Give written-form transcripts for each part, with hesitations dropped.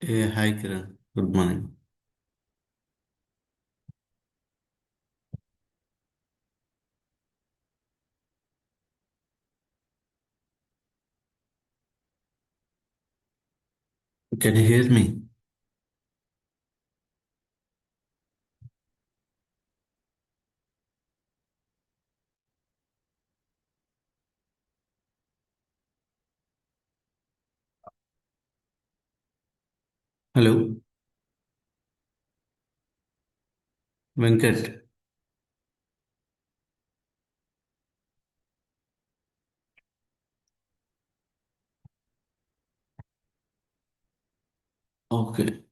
Hey, hi Kiran. Good morning. Can you hear me? Hello, Venkat. Okay.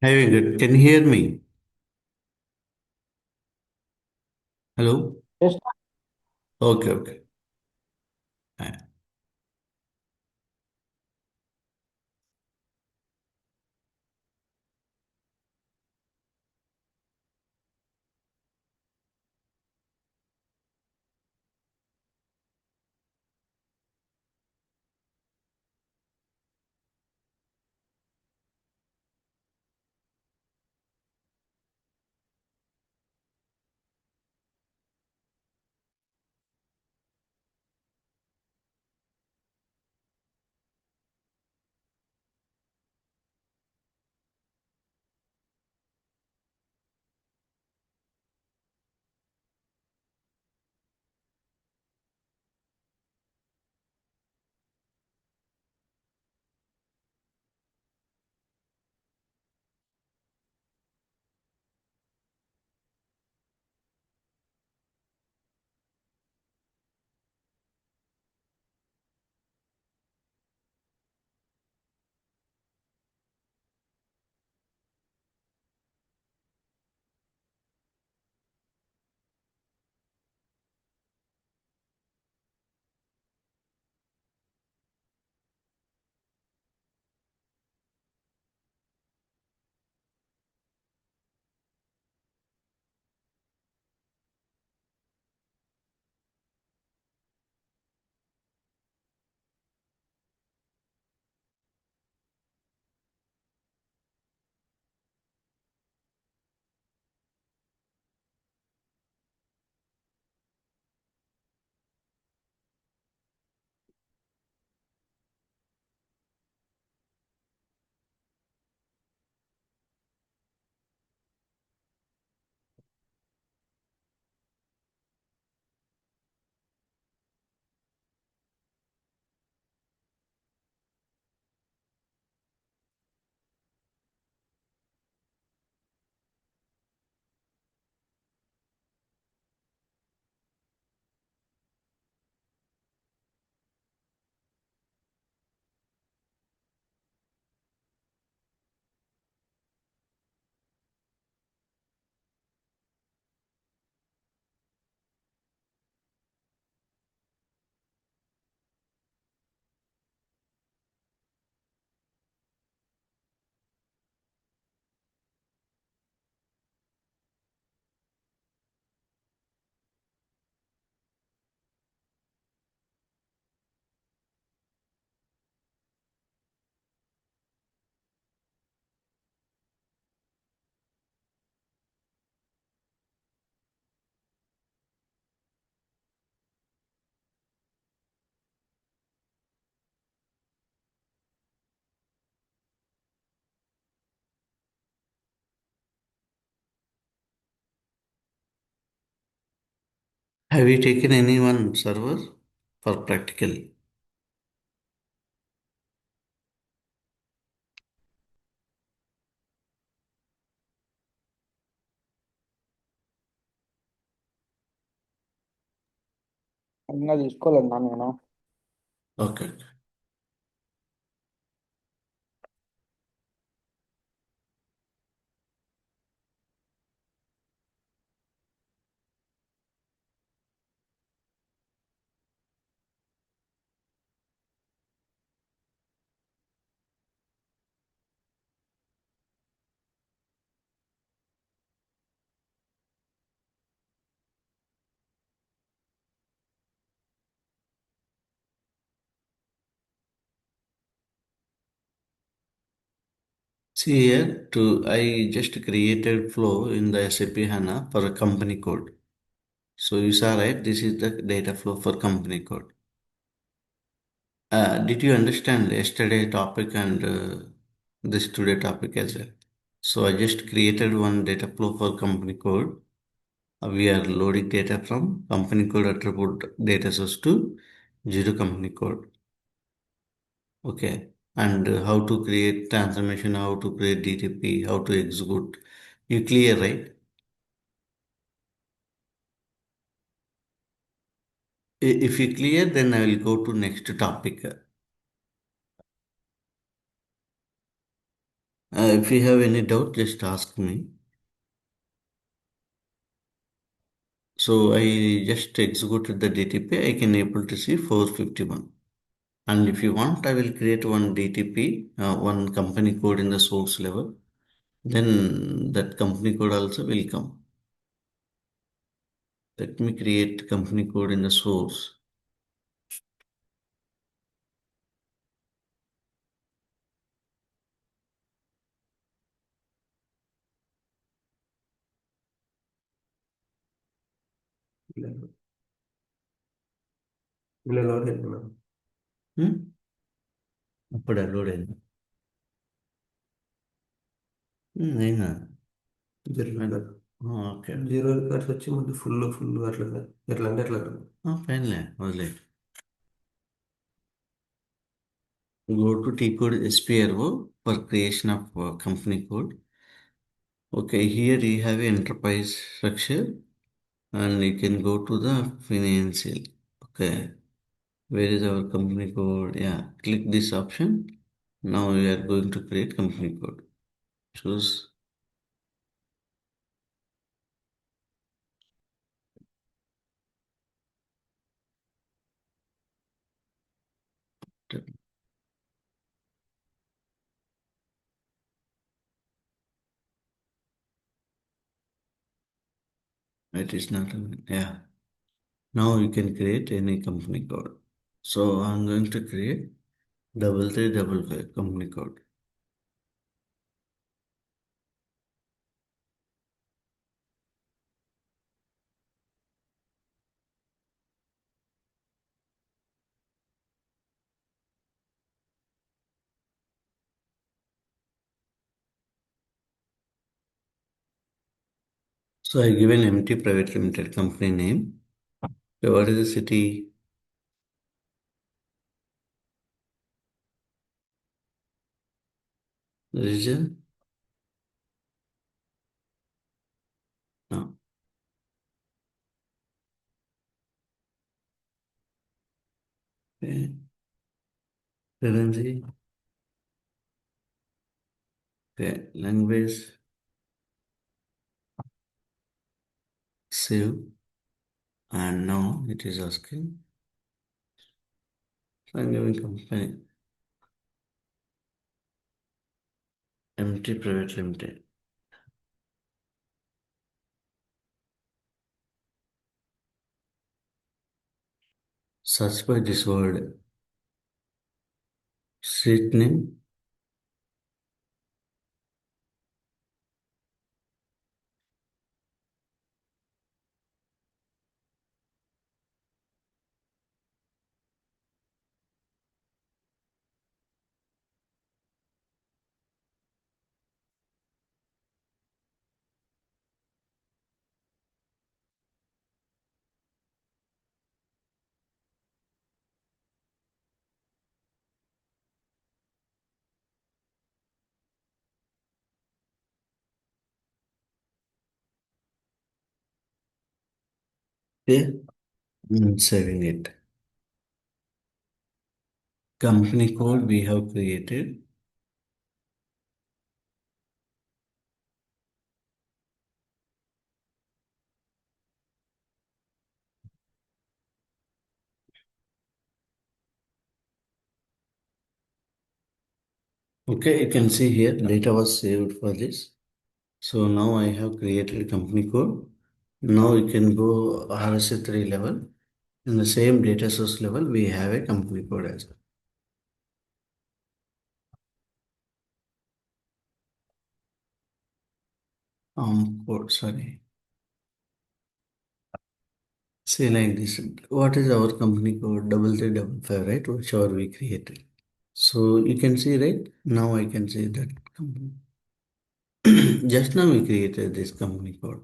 Hi Venkat. Can you hear me? Hello. Yes, Okay, okay. Hi. Have you taken anyone server for practical? ఇంకా తీసుకోలేదా నేను? Okay. See here, I just created flow in the SAP HANA for a company code. So you saw right, this is the data flow for company code. Did you understand yesterday topic and this today topic as well? So I just created one data flow for company code. We are loading data from company code attribute data source to zero company code. Okay. And how to create transformation, how to create DTP, how to execute. You clear, right? If you clear, then I will go to next topic. If you have any doubt, just ask me. So I just executed the DTP. I can able to see 451. And if you want, I will create one DTP, one company code in the source level. Then that company code also will come. Let me create company code in the source. ఇలా load అవుతున్నాను. Hmm? అప్పుడు load అయింది. అయినా జరుగుతుంది. Okay. Zero records వచ్చి ముందు full full అట్లా ఎట్లా అంటే ఎట్లా ఫైన్లే వదిలే. Go to T code SPRO for creation of company code. Okay, here you have enterprise structure and you can go to the financial. Okay, where is our company code? Yeah, click this option. Now we are going to create company code. Choose. It is not. Yeah. Now you can create any company code. So I'm going to create 3355 company code. So I give an empty private limited company name. So what is the city? Region? No. Okay. Currency? Okay. Language? Save. And now it is asking. So I'm giving company. Empty private limited. Search by this word. Street name? Okay. Saving it. Company code we have created. Okay, you can see here data was saved for this. So now I have created company code. Now you can go RSA3 level. In the same data source level, we have a company code as well. Code, sorry. Say like this. What is our company code? 3355, right? Whichever we created. So you can see, right? Now I can see that company. Just now we created this company code.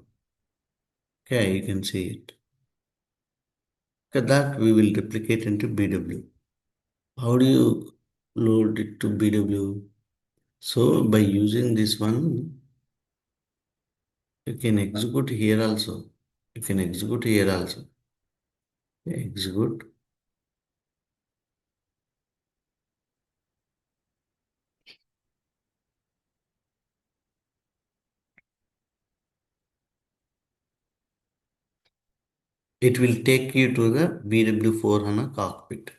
Okay, you can see it. Okay, that we will replicate into BW. How do you load it to BW? So by using this one, you can execute here also. You can execute here also. Execute. It will take you to the BW4 HANA cockpit.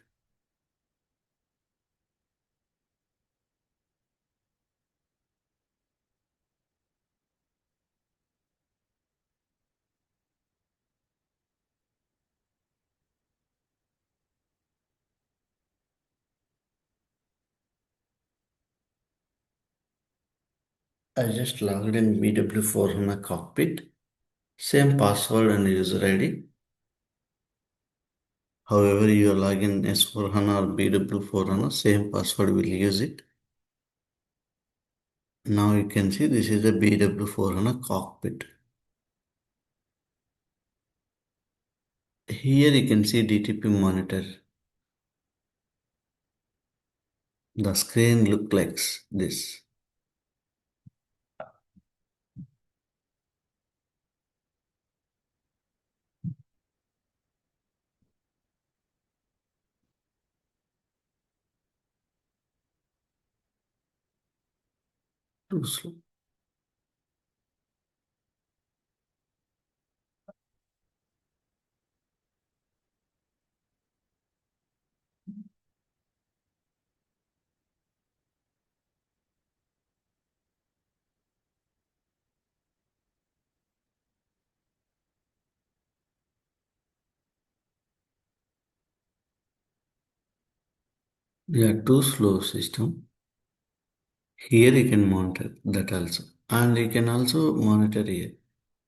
I just logged in BW4 HANA cockpit. Same password and user ID. However, you log in S4 HANA or BW4 HANA, same password will use it. Now you can see this is the BW4 HANA cockpit. Here you can see DTP monitor. The screen look like this. Too slow. Yeah, too slow system. Here you can monitor that also. And you can also monitor here.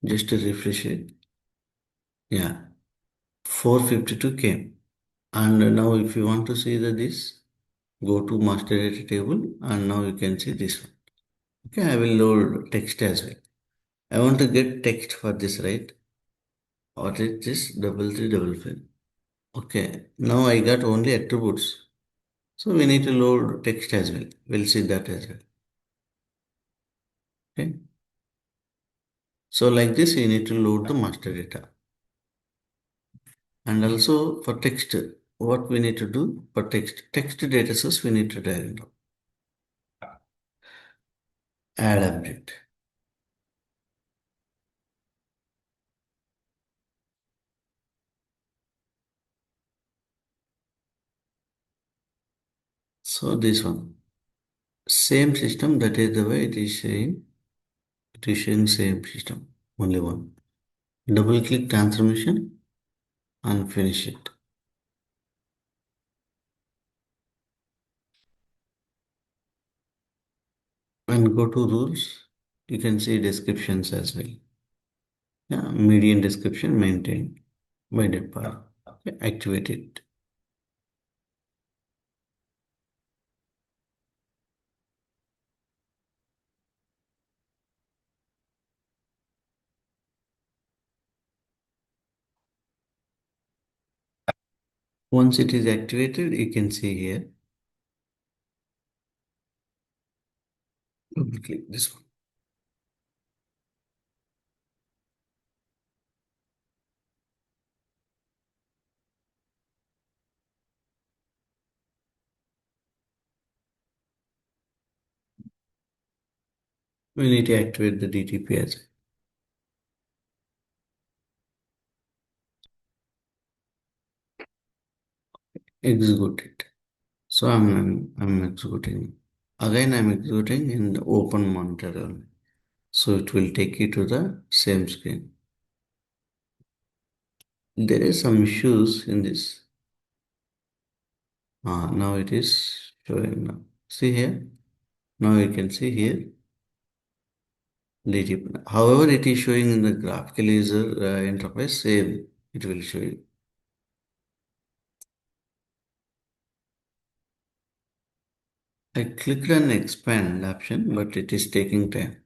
Just to refresh it. Yeah, 452 came. And now if you want to see this, go to master data table and now you can see this one. Okay, I will load text as well. I want to get text for this, right? What is this? 3355. Okay, now I got only attributes. So we need to load text as well. We'll see that as well. Okay. So like this, you need to load the master data. And also for text, what we need to do for text data source, we need to drag down. Add object. So this one, same system, that is the way it is showing. It is showing same system, only one. Double click transformation and finish it. And go to rules, you can see descriptions as well. Yeah, median description maintained by default. Okay, activate it. Once it is activated, you can see here. Double click this one. We need to activate the DTP as well. Execute it. So I'm executing. Again, I'm executing in the open monitor only. So it will take you to the same screen. There is some issues in this. Now it is showing now. See here. Now you can see here DTP. However, it is showing in the graphical user interface, same. It will show you. I clicked on expand option, but it is taking time.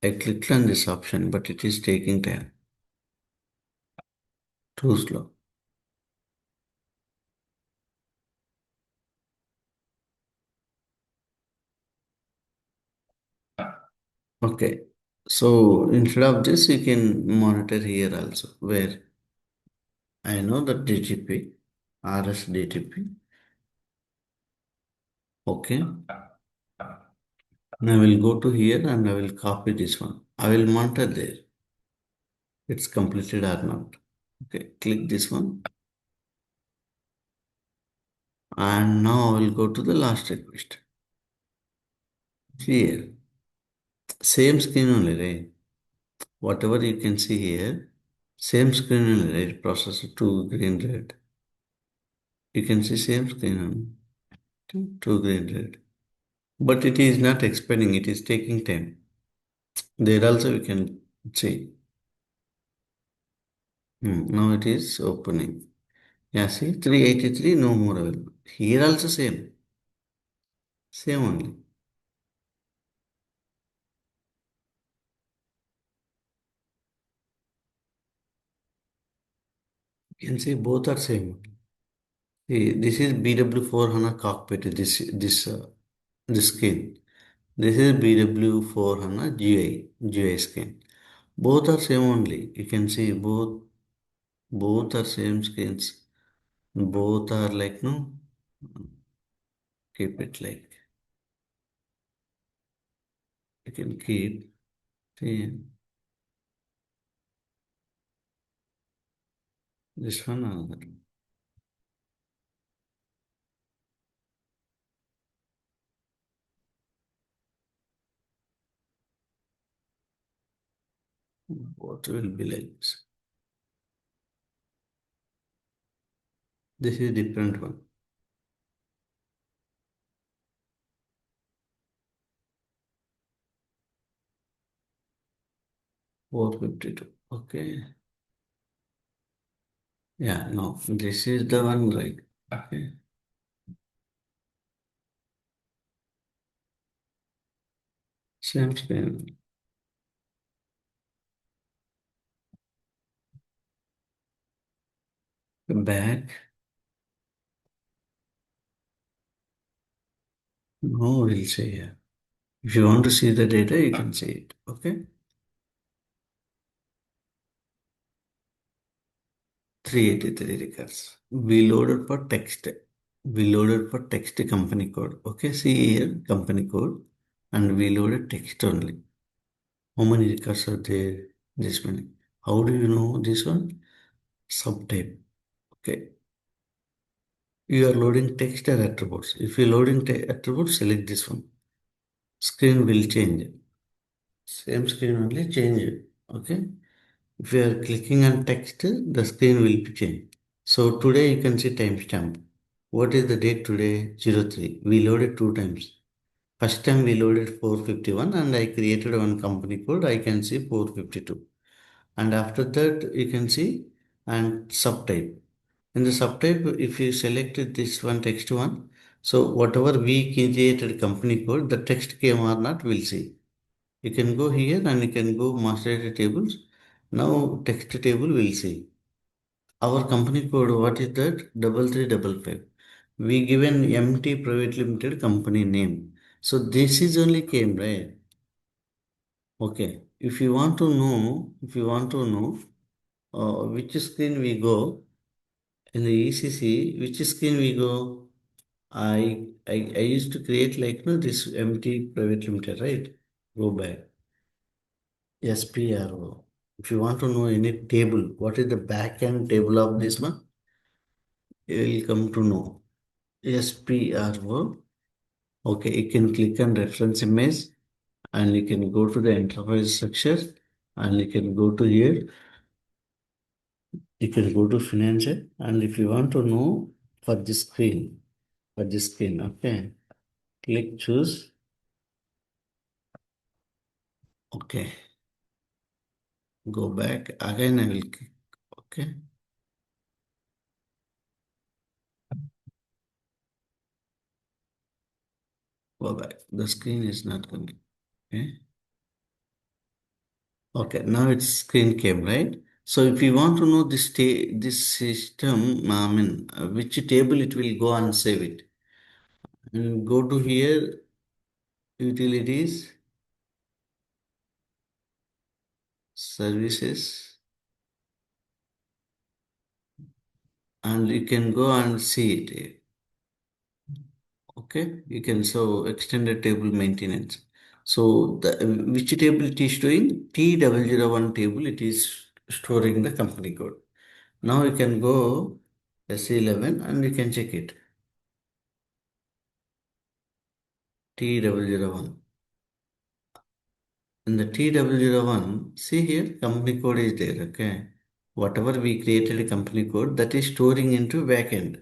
I clicked on this option, but it is taking time. Too slow. Okay. So instead of this, you can monitor here also, where I know the DTP, RS DTP. Okay. And I will go to here and I will copy this one. I will monitor there. It's completed or not. Okay. Click this one. And now I will go to the last request. Here. Same screen only, right? Whatever you can see here, same screen only, right? Processor 2 green red. You can see same screen only. 2 green red. But it is not expanding, it is taking time. There also we can see. Now it is opening. Yeah, see, 383, no more available. Here also same. Same only. You can see both are same. See, this is BW4 HANA cockpit, this skin. This is BW4 HANA GI skin. Both are same only. You can see both are same skins. Both are like no. Keep it like you can keep. See, this one another. Both will be like this. This is different one. Four 52. Okay. Yeah, no, this is the one right. Okay. Same screen. Back. No, we'll say here. If you want to see the data, you can see it. Okay. 383 records. We loaded for text. We loaded for text company code. Okay, see here, company code. And we loaded text only. How many records are there? This many. How do you know this one? Subtype. Okay. You are loading text or attributes. If you are loading attributes, select this one. Screen will change. Same screen only change. Okay. If you are clicking on text, the screen will be changed. So today you can see timestamp. What is the date today? 03. We loaded two times. First time we loaded 451 and I created one company code. I can see 452. And after that you can see and subtype. In the subtype, if you selected this one text one, so whatever we created company code, the text came or not, we'll see. You can go here and you can go master data tables. Now text table will see. Our company code, what is that? 3355. We given MT Private Limited company name. So this is only came, right? Okay. If you want to know which screen we go, in the ECC, which screen we go? I used to create like this empty private limited, right? Go back. SPRO. If you want to know any table, what is the back end table of this one? You will come to know. SPRO. Okay, you can click on reference image and you can go to the enterprise structure and you can go to here. You can go to financial and if you want to know for this screen, okay, click choose. Okay, go back again. I will click. Okay, go back. The screen is not coming. Okay. Okay, now its screen came, right? So if you want to know this system, I mean, which table it will go and save it. And go to here, utilities, services, and you can go and see it. Okay, you can show extended table maintenance. So the which table it is doing? T001 table, it is storing the company code. Now you can go SC11 and you can check it. T001. In the T001, see here, company code is there, okay? Whatever we created a company code, that is storing into backend.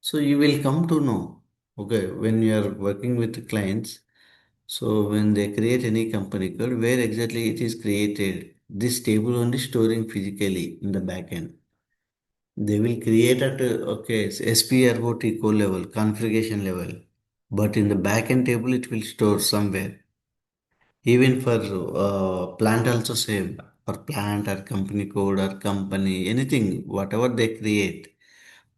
So you will come to know, okay, when you are working with clients, so when they create any company code, where exactly it is created, this table only storing physically in the backend. They will create at, okay, SPROT code level, configuration level, but in the backend table, it will store somewhere. Even for plant also same. For plant or company code or company, anything, whatever they create,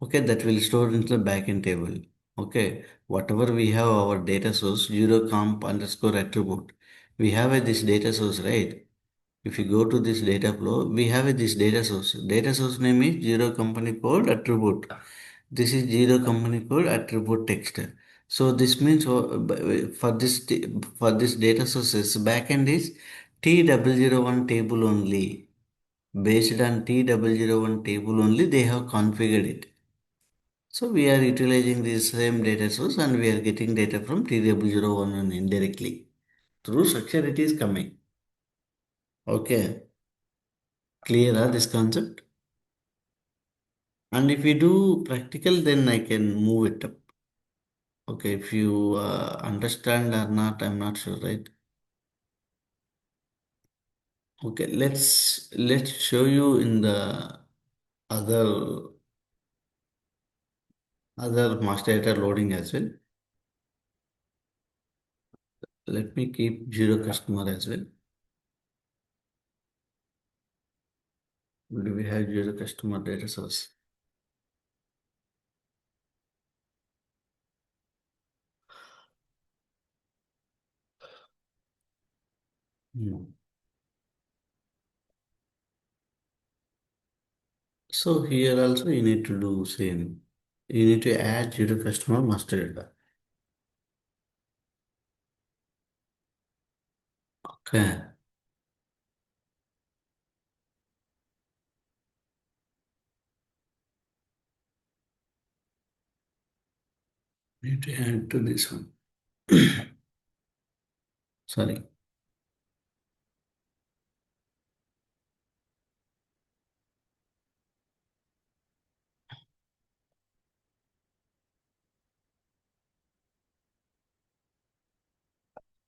okay, that will store into the backend table. Okay, whatever we have our data source, zero comp underscore attribute. We have this data source, right? If you go to this data flow, we have this data source. Data source name is zero company code attribute. This is zero company code attribute text. So this means for this data sources backend is T001 table only. Based on T001 table only, they have configured it. So we are utilizing the same data source and we are getting data from T001 indirectly. Through structure it is coming. Okay. Clear this concept? And if we do practical, then I can move it up. Okay, if you understand or not, I'm not sure, right? Okay, let's show you in the other other master data loading as well. Let me keep zero customer as well. Do we have zero customer data source? No. So here also you need to do same. You need to add zero customer master data. Okay. Need to add to this one. Sorry.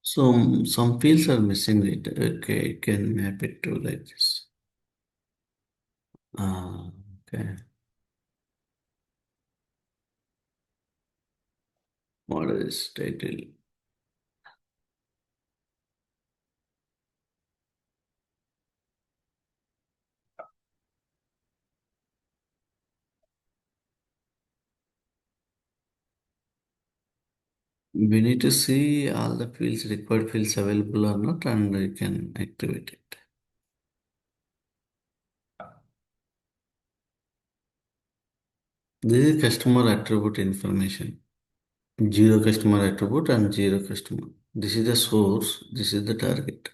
So some fields are missing it. Okay, you can map it to like this. Ah, okay. What is title? We need to see all the fields, required fields available or not, and you can activate it. This is customer attribute information. Zero customer attribute and zero customer. This is the source, this is the target.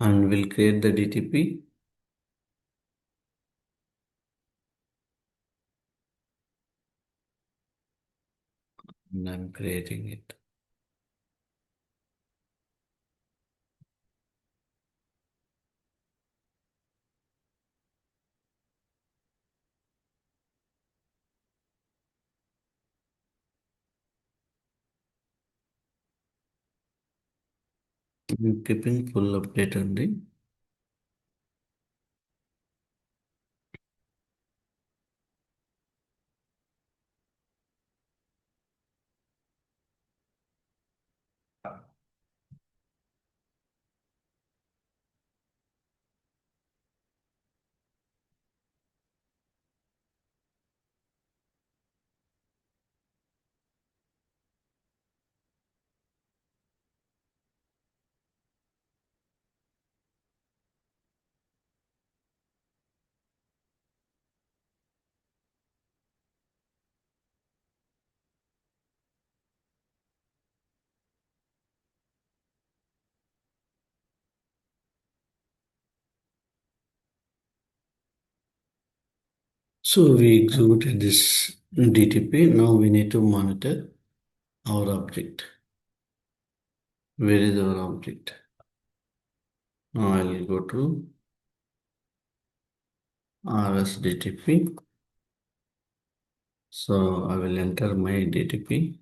And we'll create the DTP. And I'm creating it. I'm keeping full update only. So we executed this DTP. Now we need to monitor our object. Where is our object? Now I'll go to RSDTP. So I will enter my DTP.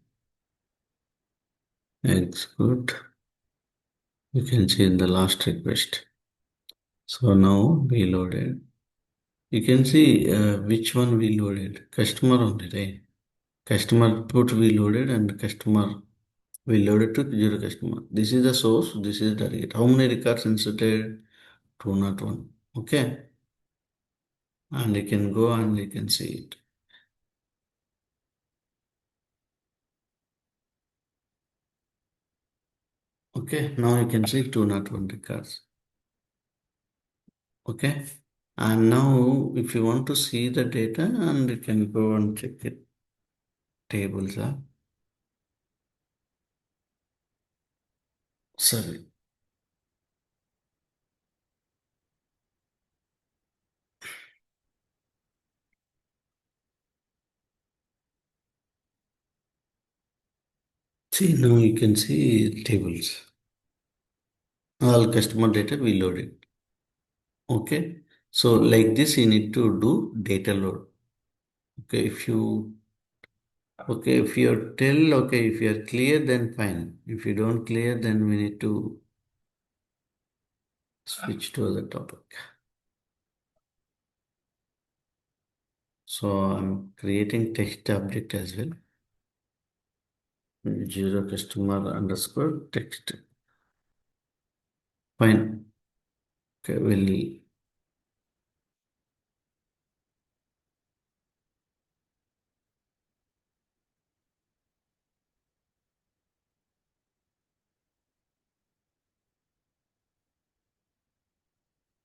Execute. You can see in the last request. So now we loaded. You can see which one we loaded. Customer only, right? Customer put we loaded and customer we loaded to zero customer. This is the source, this is the target. How many records inserted? 201. Okay. And you can go and you can see it. Okay. Now you can see 201 records. Okay. And now if you want to see the data and you can go and check it. Tables are. Sorry. See now you can see tables. All customer data we loaded. Okay. So like this you need to do data load. Okay. If you tell, okay, if you are clear, then fine. If you don't clear, then we need to switch to other topic. So I'm creating text object as well. Zero customer underscore text. Fine. Okay,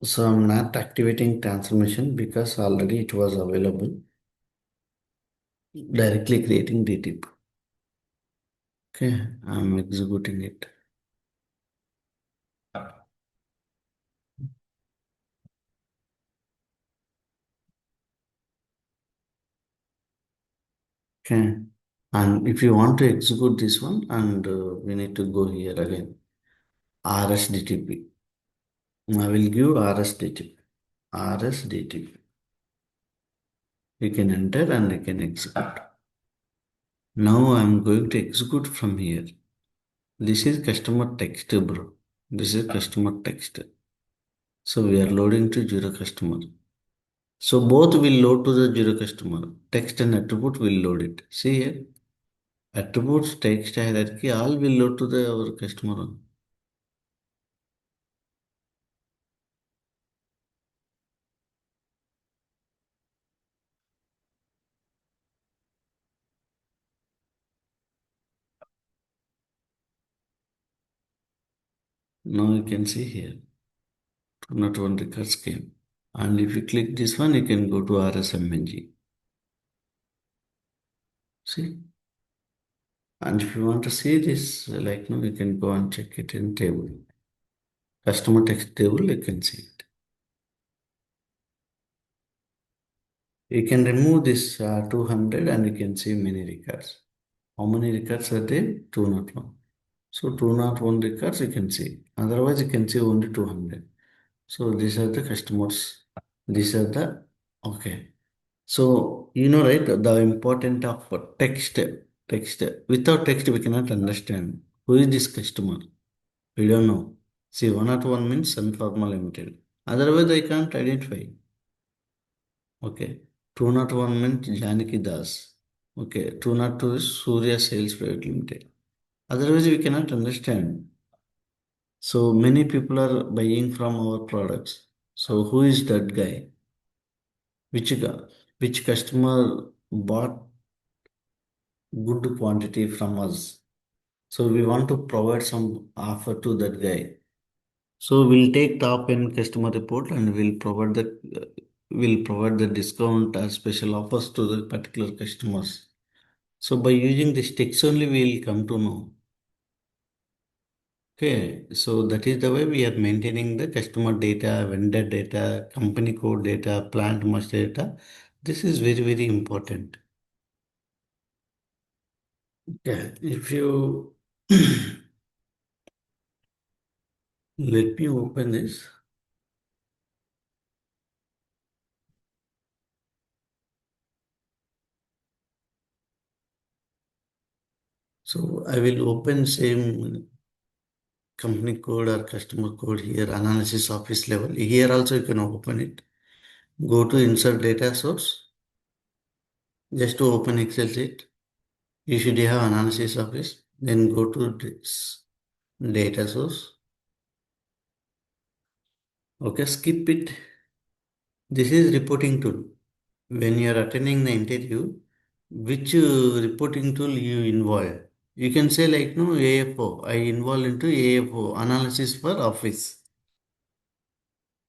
so I'm not activating transformation because already it was available. Directly creating DTP. Okay, I'm executing it. Okay. And if you want to execute this one, and we need to go here again. RSDTP. I will give RSDTP. RSDTP. You can enter and you can execute. Now I'm going to execute from here. This is customer text, bro. This is customer text. So we are loading to zero customer. So both will load to the zero customer. Text and attribute will load it. See here. Attributes, text, hierarchy, all will load to the our customer. Now you can see here, not one records came. And if you click this one, you can go to RSMNG. See? And if you want to see this, like, no, you can go and check it in table. Customer text table, you can see it. You can remove this 200 and you can see many records. How many records are there? 201. So 201 records you can see. Otherwise, you can see only 200. So these are the customers. These are the, okay. So, right, the important of text. Without text, we cannot understand who is this customer. We don't know. See, 101 means Sun Pharma Limited. Otherwise, I can't identify. Okay. 201 means Janaki Das. Okay. 202 is Surya Sales Private Limited. Otherwise, we cannot understand. So many people are buying from our products. So who is that guy? Which customer bought good quantity from us? So we want to provide some offer to that guy. So we'll take top end customer report and we'll provide the discount or special offers to the particular customers. So by using this text only we'll come to know. Okay, so that is the way we are maintaining the customer data, vendor data, company code data, plant master data. This is very, very important. Okay, if you let me open this. So I will open same company code or customer code here, analysis office level. Here also you can open it. Go to insert data source. Just to open Excel sheet. You should have analysis office. Then go to this data source. Okay, skip it. This is reporting tool. When you are attending the interview, which reporting tool you involve? You can say like no AFO. I involve into AFO analysis for office.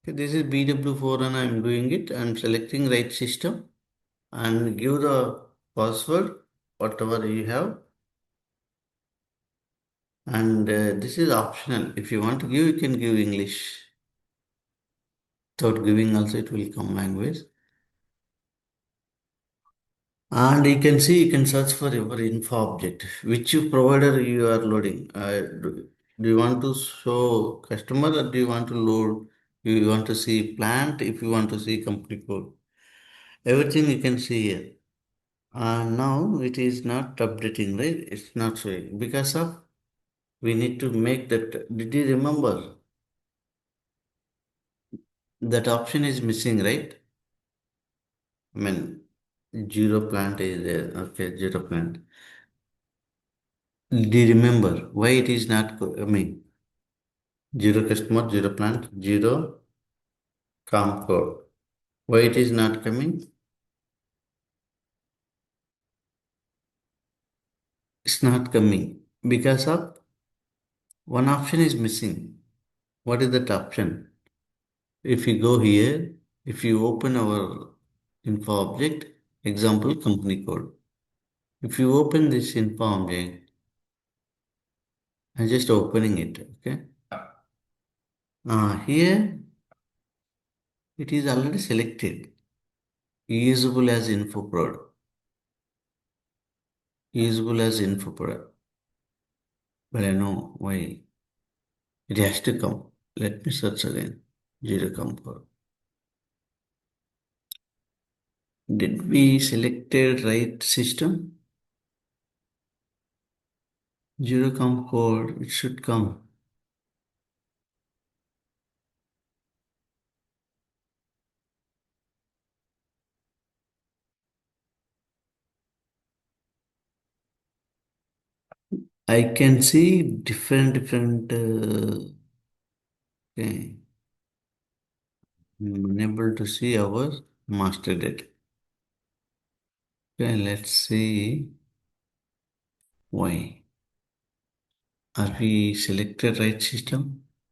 Okay, this is BW4 and I am doing it. I am selecting right system and give the password whatever you have. And this is optional. If you want to give, you can give English. Without giving also it will come language. And you can see, you can search for your info object, which provider you are loading. Do you want to show customer or do you want to load? You want to see plant, if you want to see company code. Everything you can see here. And now it is not updating, right? It's not showing. Because of, we need to make that. Did you remember? That option is missing, right? I mean, zero plant is there. Okay, zero plant. Do you remember why it is not coming? Zero customer, zero plant, zero com code. Why it is not coming? It's not coming because of one option is missing. What is that option? If you go here, if you open our info object, example company code. If you open this info object, I'm just opening it, okay? Here it is already selected. Usable as info product. Usable as info product. But I know why. It has to come. Let me search again. Zero comfort. Did we selected right system? Zero comfort. It should come. I can see different. Okay. I'm unable to see our master data. Okay, let's see why. Are we selected right system?